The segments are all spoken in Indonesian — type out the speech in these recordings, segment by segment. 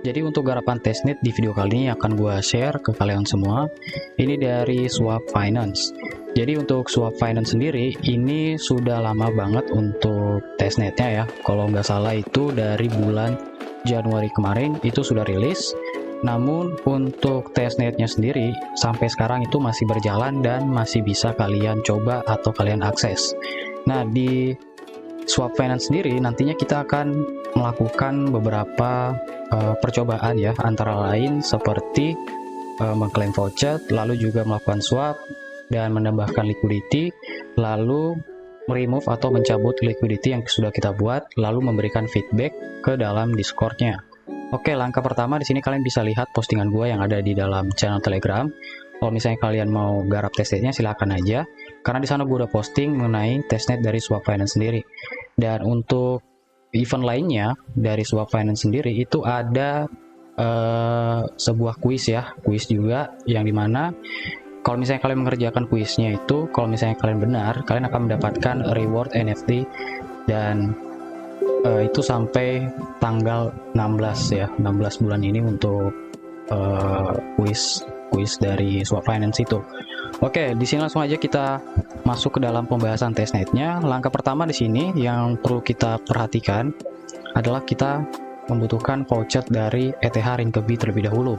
Jadi untuk garapan testnet di video kali ini akan gue share ke kalian semua. Ini dari Swap Finance. Jadi untuk Swap Finance sendiri ini sudah lama banget untuk testnetnya ya. Kalau nggak salah itu dari bulan Januari kemarin itu sudah rilis. Namun untuk testnetnya sendiri sampai sekarang itu masih berjalan dan masih bisa kalian coba atau kalian akses. Nah di Swap Finance sendiri nantinya kita akan melakukan beberapa percobaan ya, antara lain seperti mengklaim voucher, lalu juga melakukan swap dan menambahkan liquidity, lalu remove atau mencabut liquidity yang sudah kita buat, lalu memberikan feedback ke dalam Discord-nya. Oke, langkah pertama di sini kalian bisa lihat postingan gua yang ada di dalam channel Telegram. Kalau misalnya kalian mau garap testnetnya silahkan aja, karena di sana gue udah posting mengenai testnet dari Swap Finance sendiri. Dan untuk event lainnya dari Swap Finance sendiri itu ada sebuah kuis ya, kuis juga yang dimana kalau misalnya kalian mengerjakan kuisnya itu, kalau misalnya kalian benar, kalian akan mendapatkan reward NFT dan itu sampai tanggal 16 ya, 16 bulan ini untuk kuis dari Swap Finance itu. Oke, di sini langsung aja kita masuk ke dalam pembahasan testnetnya. Langkah pertama di sini yang perlu kita perhatikan adalah kita membutuhkan voucher dari ETH Rinkeby terlebih dahulu.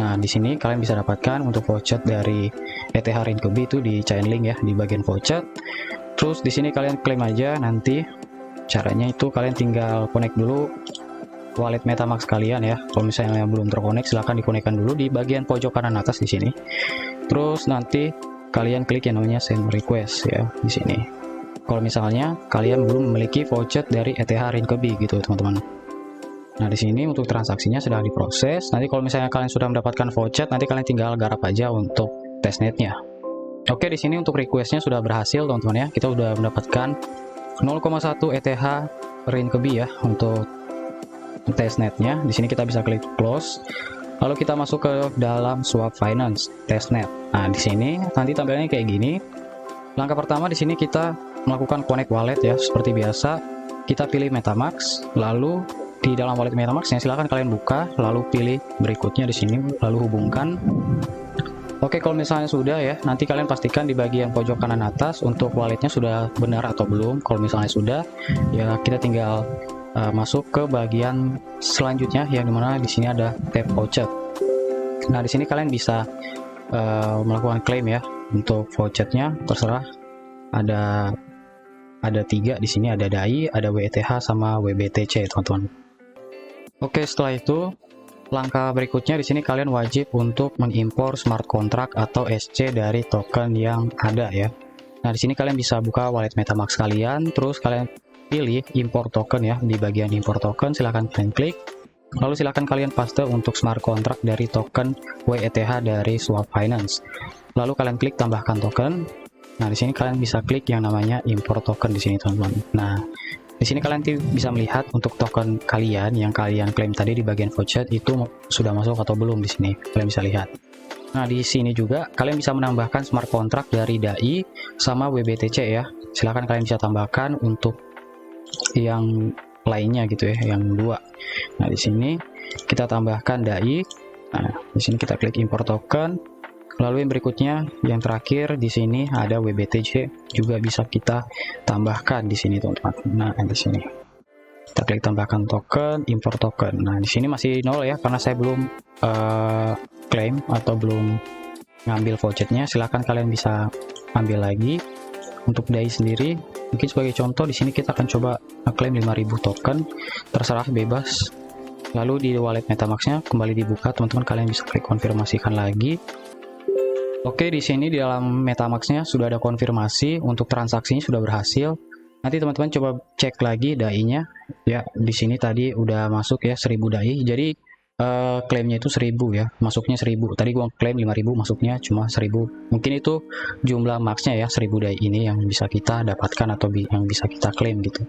Nah, di sini kalian bisa dapatkan untuk voucher dari ETH Rinkeby itu di Chainlink ya, di bagian voucher. Terus di sini kalian klaim aja nanti. Caranya itu kalian tinggal connect dulu wallet MetaMask kalian ya. Kalau misalnya belum terkonek silahkan dikonekkan dulu di bagian pojok kanan atas di sini. Terus nanti kalian klik yang namanya send request ya di sini. Kalau misalnya kalian belum memiliki voucher dari ETH Rinkeby gitu teman-teman. Nah di sini untuk transaksinya sedang diproses. Nanti kalau misalnya kalian sudah mendapatkan voucher, nanti kalian tinggal garap aja untuk testnetnya. Oke, di sini untuk requestnya sudah berhasil teman-teman ya. Kita sudah mendapatkan 0,1 ETH Rinkeby ya untuk testnetnya. Di sini kita bisa klik close. Lalu kita masuk ke dalam Swap Finance testnet. Nah, di sini nanti tampilannya kayak gini. Langkah pertama di sini kita melakukan connect wallet ya, seperti biasa. Kita pilih MetaMask, lalu di dalam wallet MetaMask-nya silahkan kalian buka, lalu pilih berikutnya di sini, lalu hubungkan. Oke, kalau misalnya sudah ya, nanti kalian pastikan di bagian pojok kanan atas untuk walletnya sudah benar atau belum. Kalau misalnya sudah, ya kita tinggal masuk ke bagian selanjutnya yang dimana di sini ada tab voucher. Nah di sini kalian bisa melakukan klaim ya untuk vouchernya, terserah. Ada 3 di sini, ada DAI, ada WETH sama WBTC teman-teman. Oke, setelah itu langkah berikutnya di sini kalian wajib untuk mengimpor smart contract atau SC dari token yang ada ya. Nah di sini kalian bisa buka wallet MetaMask kalian, terus kalian pilih import token ya. Di bagian import token silahkan kalian klik, lalu silahkan kalian paste untuk smart contract dari token WETH dari Swap Finance, lalu kalian klik tambahkan token. Nah di sini kalian bisa klik yang namanya import token di sini teman-teman. Nah di sini kalian bisa melihat untuk token kalian yang kalian klaim tadi di bagian voucher itu sudah masuk atau belum. Di sini kalian bisa lihat. Nah di sini juga kalian bisa menambahkan smart contract dari DAI sama WBTC ya. Silahkan kalian bisa tambahkan untuk yang lainnya gitu ya, yang 2. Nah di sini kita tambahkan DAI. Nah di sini kita klik import token, lalu yang berikutnya yang terakhir di sini ada WBTC juga bisa kita tambahkan di sini teman-teman. Nah di sini kita klik tambahkan token, import token. Nah di sini masih 0 ya, karena saya belum klaim atau belum ngambil vouchernya. Silahkan kalian bisa ambil lagi. Untuk DAI sendiri mungkin sebagai contoh di sini kita akan coba klaim 5000 token, terserah bebas. Lalu di wallet MetaMask-nya kembali dibuka teman-teman, kalian bisa klik konfirmasikan lagi. Oke, di sini di dalam MetaMask-nya sudah ada konfirmasi untuk transaksinya sudah berhasil. Nanti teman-teman coba cek lagi DAI-nya ya. Di sini tadi udah masuk ya 1000 DAI. Jadi klaimnya itu 1000 ya, masuknya 1000. Tadi gua klaim 5000, masuknya cuma 1000. Mungkin itu jumlah max-nya ya, 1000 DAI ini yang bisa kita dapatkan atau yang bisa kita klaim gitu.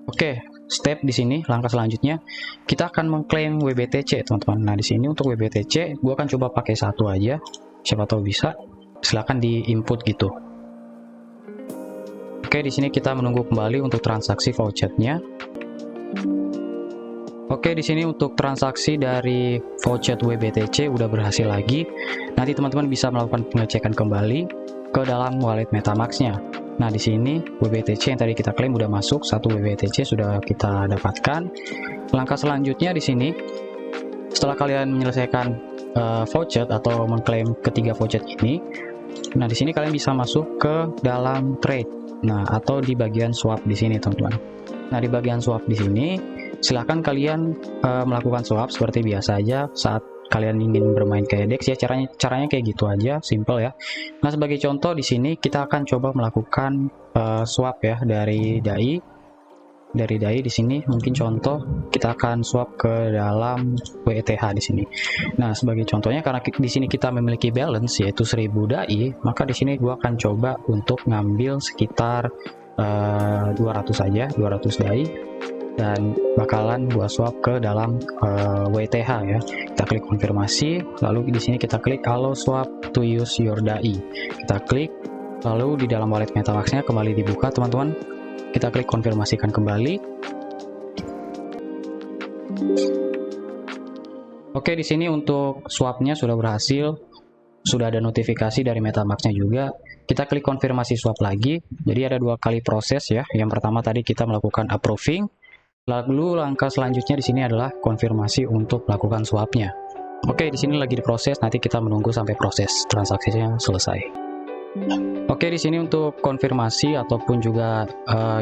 Oke, step di sini langkah selanjutnya kita akan mengklaim WBTC teman-teman. Nah di sini untuk WBTC gua akan coba pakai 1 aja, siapa tahu bisa. Silahkan di input gitu. Oke, di sini kita menunggu kembali untuk transaksi vouchernya. Oke, di sini untuk transaksi dari voucher WBTC udah berhasil lagi. Nanti teman-teman bisa melakukan pengecekan kembali ke dalam wallet MetaMask-nya. Nah, di sini WBTC yang tadi kita klaim udah masuk, 1 WBTC sudah kita dapatkan. Langkah selanjutnya di sini, setelah kalian menyelesaikan voucher atau mengklaim ketiga voucher ini, nah di sini kalian bisa masuk ke dalam trade. Nah, atau di bagian swap di sini, teman-teman. Nah, di bagian swap di sini silahkan kalian melakukan swap seperti biasa aja saat kalian ingin bermain kayak DEX ya. Caranya kayak gitu aja, simple ya. Nah, sebagai contoh di sini kita akan coba melakukan swap ya dari DAI. Dari DAI di sini mungkin contoh kita akan swap ke dalam WETH di sini. Nah, sebagai contohnya karena di sini kita memiliki balance yaitu 1000 DAI, maka di sini gua akan coba untuk ngambil sekitar 200 saja, 200 DAI, dan bakalan gua swap ke dalam WETH ya. Kita klik konfirmasi, lalu di sini kita klik allow swap to use your DAI. Kita klik, lalu di dalam wallet MetaMask-nya kembali dibuka, teman-teman. Kita klik konfirmasikan kembali. Oke, di sini untuk swapnya sudah berhasil. Sudah ada notifikasi dari MetaMask-nya juga. Kita klik konfirmasi swap lagi. Jadi ada 2 kali proses ya. Yang pertama tadi kita melakukan approving. Lalu langkah selanjutnya di sini adalah konfirmasi untuk melakukan swapnya. Oke, di sini lagi diproses. Nanti kita menunggu sampai proses transaksinya selesai. Oke, di sini untuk konfirmasi ataupun juga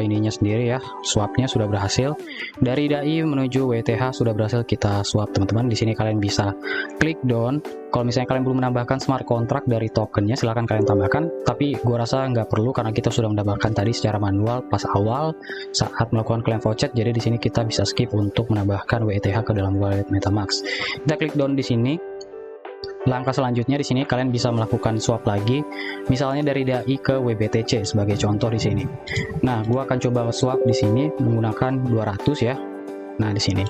ininya sendiri ya, swapnya sudah berhasil. Dari DAI menuju WETH sudah berhasil kita swap, teman-teman. Di sini kalian bisa klik down. Kalau misalnya kalian belum menambahkan smart contract dari tokennya, silahkan kalian tambahkan. Tapi gua rasa nggak perlu karena kita sudah menambahkan tadi secara manual pas awal saat melakukan klaim voucher. Jadi di sini kita bisa skip untuk menambahkan WETH ke dalam wallet MetaMask. Kita klik down di sini. Langkah selanjutnya di sini kalian bisa melakukan swap lagi, misalnya dari DAI ke WBTC sebagai contoh di sini. Nah, gua akan coba swap di sini menggunakan 200 ya. Nah, di sini.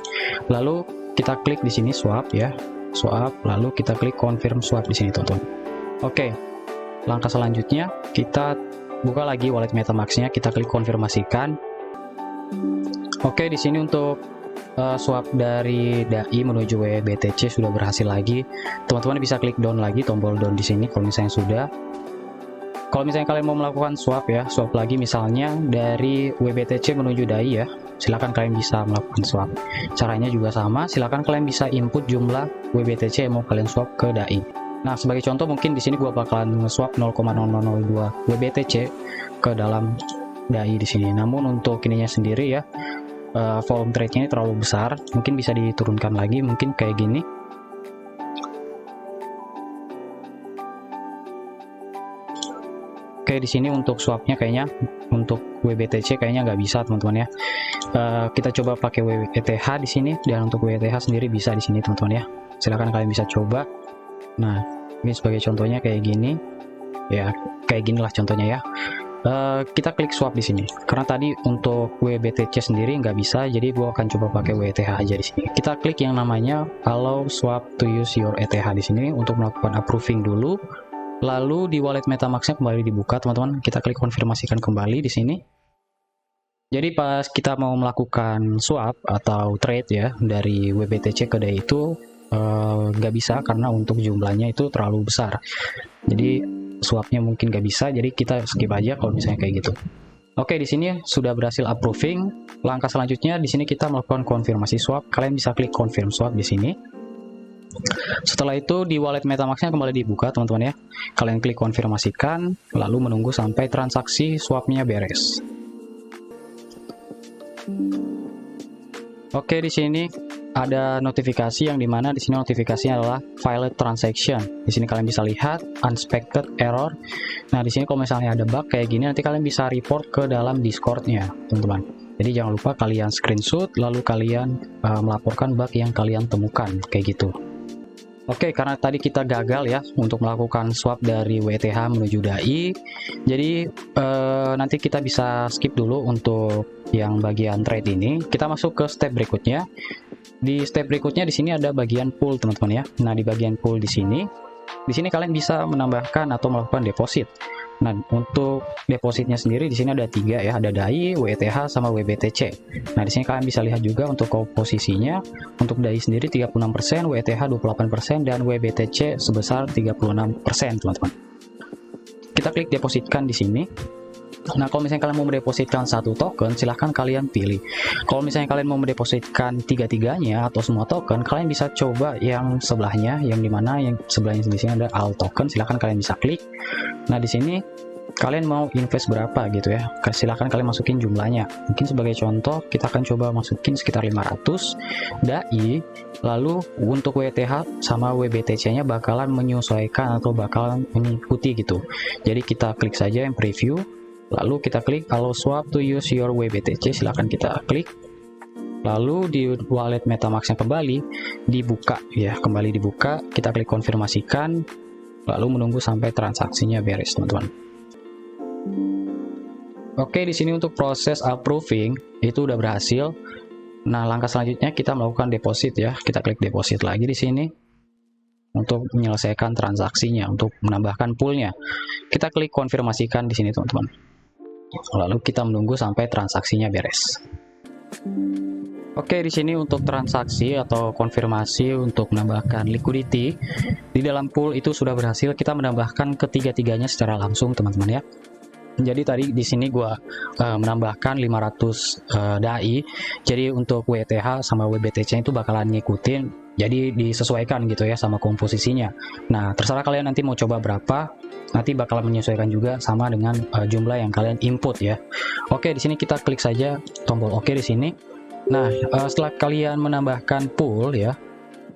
Lalu kita klik di sini swap ya. Swap, lalu kita klik confirm swap di sini, teman-teman. Oke. Langkah selanjutnya kita buka lagi wallet MetaMask-nya, kita klik konfirmasikan. Oke, di sini untuk swap dari DAI menuju WBTC sudah berhasil lagi. Teman-teman bisa klik down lagi, tombol down di sini kalau misalnya sudah. Kalau misalnya kalian mau melakukan swap ya, swap lagi misalnya dari WBTC menuju DAI ya, silakan kalian bisa melakukan swap. Caranya juga sama, silakan kalian bisa input jumlah WBTC yang mau kalian swap ke DAI. Nah, sebagai contoh mungkin di sini gua bakalan nge-swap 0,0002 WBTC ke dalam DAI di sini. Namun untuk ininya sendiri ya, volume trade-nya ini terlalu besar, mungkin bisa diturunkan lagi, mungkin kayak gini. Oke, di sini untuk swapnya kayaknya untuk WBTC kayaknya nggak bisa, teman-teman ya. Kita coba pakai WETH di sini, dan untuk WETH sendiri bisa di sini, teman-teman ya. Silahkan kalian bisa coba. Nah, ini sebagai contohnya kayak gini, ya kayak ginilah contohnya ya. Kita klik swap di sini karena tadi untuk WBTC sendiri nggak bisa, jadi gua akan coba pakai WETH aja di sini. Kita klik yang namanya allow swap to use your ETH di sini untuk melakukan approving dulu. Lalu di wallet MetaMask-nya kembali dibuka, teman-teman. Kita klik konfirmasikan kembali di sini. Jadi pas kita mau melakukan swap atau trade ya dari WBTC ke DAI itu nggak bisa karena untuk jumlahnya itu terlalu besar. Jadi swapnya mungkin nggak bisa, jadi kita skip aja kalau misalnya kayak gitu. Oke, di sini sudah berhasil approving. Langkah selanjutnya di sini kita melakukan konfirmasi swap. Kalian bisa klik confirm swap di sini. Setelah itu di wallet MetaMask-nya kembali dibuka, teman-teman ya. Kalian klik konfirmasikan, lalu menunggu sampai transaksi swapnya beres. Oke, di sini ada notifikasi yang dimana di sini notifikasinya adalah failed transaction. Di sini kalian bisa lihat unexpected error. Nah, di sini kalau misalnya ada bug kayak gini, nanti kalian bisa report ke dalam Discord-nya, teman-teman. Jadi jangan lupa kalian screenshot lalu kalian melaporkan bug yang kalian temukan kayak gitu. Oke, karena tadi kita gagal ya untuk melakukan swap dari WETH menuju DAI, jadi nanti kita bisa skip dulu untuk yang bagian trade ini. Kita masuk ke step berikutnya. Di step berikutnya di sini ada bagian pool, teman-teman ya. Nah, di bagian pool di sini kalian bisa menambahkan atau melakukan deposit. Nah, untuk depositnya sendiri di sini ada 3 ya, ada DAI, WETH sama WBTC. Nah, di sini kalian bisa lihat juga untuk komposisinya. Untuk DAI sendiri 36%, WETH 28% dan WBTC sebesar 36%, teman-teman. Kita klik depositkan di sini. Nah, kalau misalnya kalian mau mendepositkan satu token, silahkan kalian pilih. Kalau misalnya kalian mau mendepositkan tiga-tiganya atau semua token, kalian bisa coba yang sebelahnya, yang dimana yang sebelahnya di sini ada all token, silahkan kalian bisa klik. Nah, di sini kalian mau invest berapa gitu ya, silahkan kalian masukin jumlahnya. Mungkin sebagai contoh, kita akan coba masukin sekitar 500 DAI. Lalu untuk WETH sama WBTC-nya bakalan menyesuaikan atau bakalan mengikuti gitu. Jadi kita klik saja yang preview. Lalu kita klik allow swap to use your WBTC, silahkan kita klik. Lalu di wallet MetaMask-nya kembali dibuka ya, kembali dibuka, kita klik konfirmasikan, lalu menunggu sampai transaksinya beres, teman-teman. Oke, di sini untuk proses approving itu udah berhasil. Nah, langkah selanjutnya kita melakukan deposit ya, kita klik deposit lagi di sini untuk menyelesaikan transaksinya, untuk menambahkan poolnya. Kita klik konfirmasikan di sini, teman-teman. Lalu kita menunggu sampai transaksinya beres. Oke, di sini untuk transaksi atau konfirmasi untuk menambahkan liquidity di dalam pool itu sudah berhasil. Kita menambahkan ketiga-tiganya secara langsung, teman-teman ya. Jadi tadi di sini gua menambahkan 500 DAI. Jadi untuk WETH sama WBTC itu bakalan ngikutin. Jadi disesuaikan gitu ya sama komposisinya. Nah, terserah kalian nanti mau coba berapa. Nanti bakalan menyesuaikan juga sama dengan jumlah yang kalian input ya. Oke, di sini kita klik saja tombol oke di sini. Nah, setelah kalian menambahkan pool ya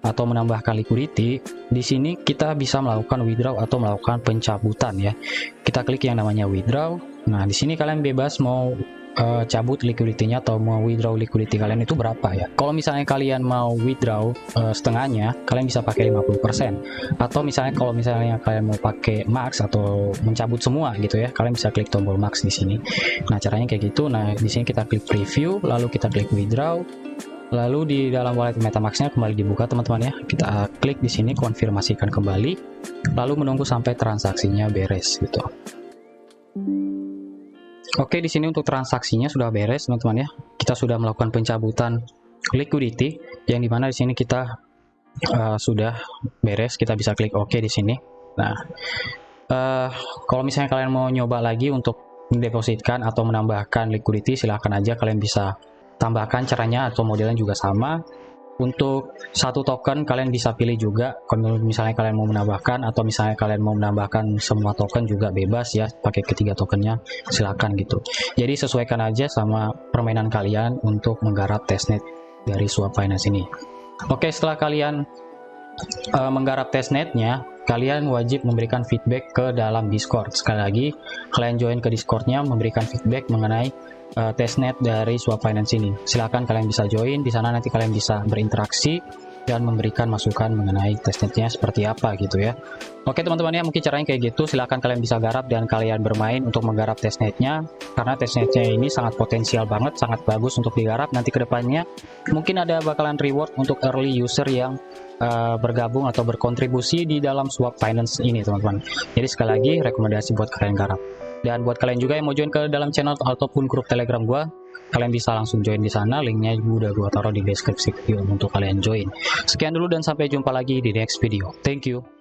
atau menambahkan liquidity, di sini kita bisa melakukan withdraw atau melakukan pencabutan ya. Kita klik yang namanya withdraw. Nah, di sini kalian bebas mau cabut liquidity-nya atau mau withdraw liquidity kalian itu berapa ya. Kalau misalnya kalian mau withdraw setengahnya, kalian bisa pakai 50%. Atau misalnya kalau misalnya kalian mau pakai max atau mencabut semua gitu ya, kalian bisa klik tombol max di sini. Nah, caranya kayak gitu. Nah, di sini kita klik preview, lalu kita klik withdraw. Lalu di dalam wallet MetaMask-nya kembali dibuka, teman-teman ya. Kita klik di sini konfirmasikan kembali, lalu menunggu sampai transaksinya beres gitu. Oke, di sini untuk transaksinya sudah beres, teman-teman ya. Kita sudah melakukan pencabutan liquidity, yang dimana di sini kita sudah beres. Kita bisa klik OK di sini. Nah, kalau misalnya kalian mau nyoba lagi untuk mendepositkan atau menambahkan liquidity, silahkan aja kalian bisa tambahkan caranya atau modelnya juga sama. Untuk satu token kalian bisa pilih juga, kalau misalnya kalian mau menambahkan atau misalnya kalian mau menambahkan semua token juga bebas ya, pakai ketiga tokennya silakan gitu. Jadi sesuaikan aja sama permainan kalian untuk menggarap testnet dari Swap Finance ini. Oke, setelah kalian menggarap testnetnya, kalian wajib memberikan feedback ke dalam Discord. Sekali lagi, kalian join ke Discordnya, memberikan feedback mengenai testnet dari Swap Finance ini. Silahkan kalian bisa join di sana, nanti kalian bisa berinteraksi dan memberikan masukan mengenai testnetnya seperti apa gitu ya. Oke teman-teman ya, mungkin caranya kayak gitu. Silahkan kalian bisa garap dan kalian bermain untuk menggarap testnetnya, karena testnetnya ini sangat potensial banget, sangat bagus untuk digarap. Nanti kedepannya mungkin ada bakalan reward untuk early user yang bergabung atau berkontribusi di dalam Swap Finance ini, teman-teman. Jadi sekali lagi rekomendasi buat kalian garap. Dan buat kalian juga yang mau join ke dalam channel ataupun grup Telegram gua, kalian bisa langsung join di sana. Linknya udah gua taruh di deskripsi video untuk kalian join. Sekian dulu dan sampai jumpa lagi di next video. Thank you.